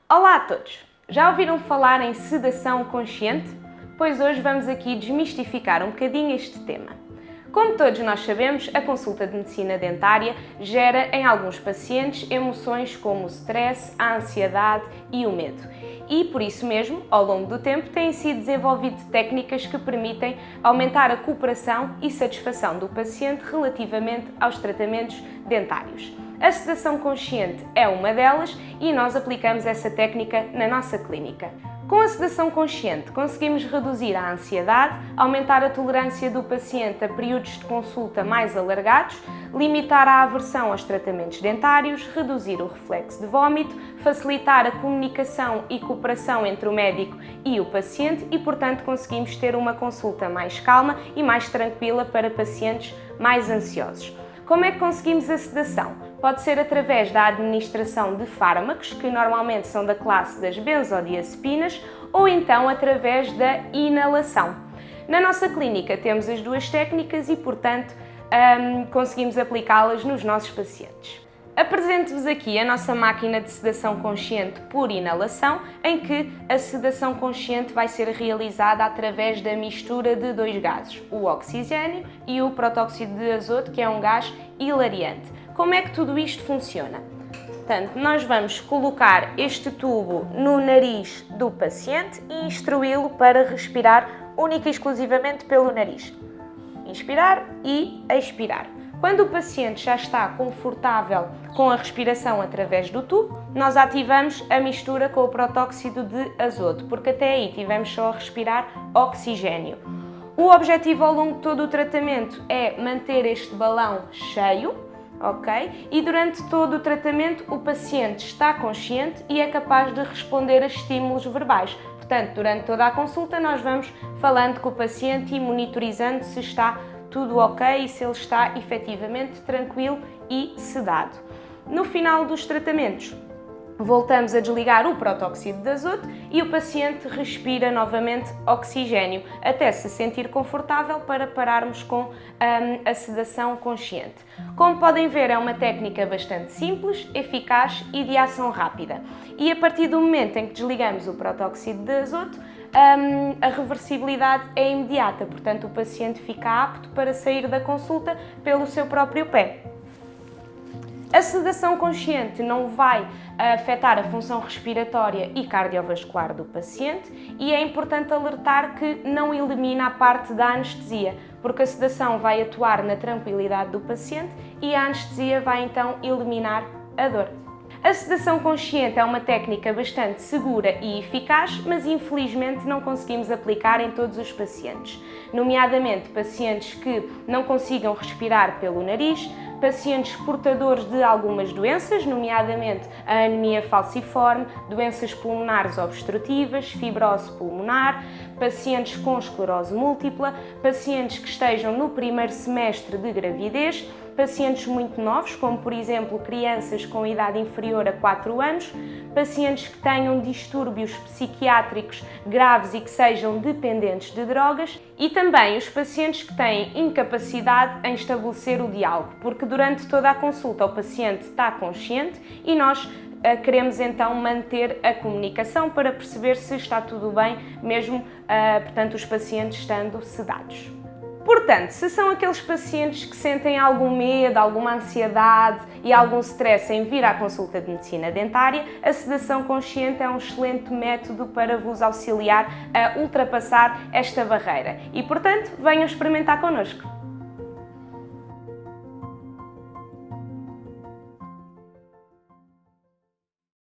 Olá a todos! Já ouviram falar em sedação consciente? Pois hoje vamos aqui desmistificar um bocadinho este tema. Como todos nós sabemos, a consulta de medicina dentária gera em alguns pacientes emoções como o stress, a ansiedade e o medo. E por isso mesmo, ao longo do tempo, têm sido desenvolvidas técnicas que permitem aumentar a cooperação e satisfação do paciente relativamente aos tratamentos dentários. A sedação consciente é uma delas e nós aplicamos essa técnica na nossa clínica. Com a sedação consciente, conseguimos reduzir a ansiedade, aumentar a tolerância do paciente a períodos de consulta mais alargados, limitar a aversão aos tratamentos dentários, reduzir o reflexo de vômito, facilitar a comunicação e cooperação entre o médico e o paciente e, portanto, conseguimos ter uma consulta mais calma e mais tranquila para pacientes mais ansiosos. Como é que conseguimos a sedação? Pode ser através da administração de fármacos, que normalmente são da classe das benzodiazepinas, ou então através da inalação. Na nossa clínica temos as duas técnicas e, portanto, conseguimos aplicá-las nos nossos pacientes. Apresento-vos aqui a nossa máquina de sedação consciente por inalação, em que a sedação consciente vai ser realizada através da mistura de dois gases, o oxigênio e o protóxido de azoto, que é um gás hilariante. Como é que tudo isto funciona? Portanto, nós vamos colocar este tubo no nariz do paciente e instruí-lo para respirar única e exclusivamente pelo nariz. Inspirar e expirar. Quando o paciente já está confortável com a respiração através do tubo, nós ativamos a mistura com o protóxido de azoto, porque até aí tivemos só a respirar oxigênio. O objetivo ao longo de todo o tratamento é manter este balão cheio, ok? E durante todo o tratamento o paciente está consciente e é capaz de responder a estímulos verbais. Portanto, durante toda a consulta nós vamos falando com o paciente e monitorizando se está tudo ok e se ele está efetivamente tranquilo e sedado. No final dos tratamentos, voltamos a desligar o protóxido de azoto e o paciente respira novamente oxigênio, até se sentir confortável para pararmos com a sedação consciente. Como podem ver, é uma técnica bastante simples, eficaz e de ação rápida. E a partir do momento em que desligamos o protóxido de azoto, a reversibilidade é imediata, portanto o paciente fica apto para sair da consulta pelo seu próprio pé. A sedação consciente não vai afetar a função respiratória e cardiovascular do paciente e é importante alertar que não elimina a parte da anestesia, porque a sedação vai atuar na tranquilidade do paciente e a anestesia vai então eliminar a dor. A sedação consciente é uma técnica bastante segura e eficaz, mas infelizmente não conseguimos aplicar em todos os pacientes, nomeadamente pacientes que não consigam respirar pelo nariz, pacientes portadores de algumas doenças, nomeadamente a anemia falciforme, doenças pulmonares obstrutivas, fibrose pulmonar, pacientes com esclerose múltipla, pacientes que estejam no primeiro semestre de gravidez, pacientes muito novos, como por exemplo crianças com idade inferior a 4 anos, pacientes que tenham distúrbios psiquiátricos graves e que sejam dependentes de drogas e também os pacientes que têm incapacidade em estabelecer o diálogo, porque durante toda a consulta o paciente está consciente e nós queremos então manter a comunicação para perceber se está tudo bem, mesmo portanto, os pacientes estando sedados. Portanto, se são aqueles pacientes que sentem algum medo, alguma ansiedade e algum stress em vir à consulta de medicina dentária, a sedação consciente é um excelente método para vos auxiliar a ultrapassar esta barreira. E, portanto, venham experimentar connosco.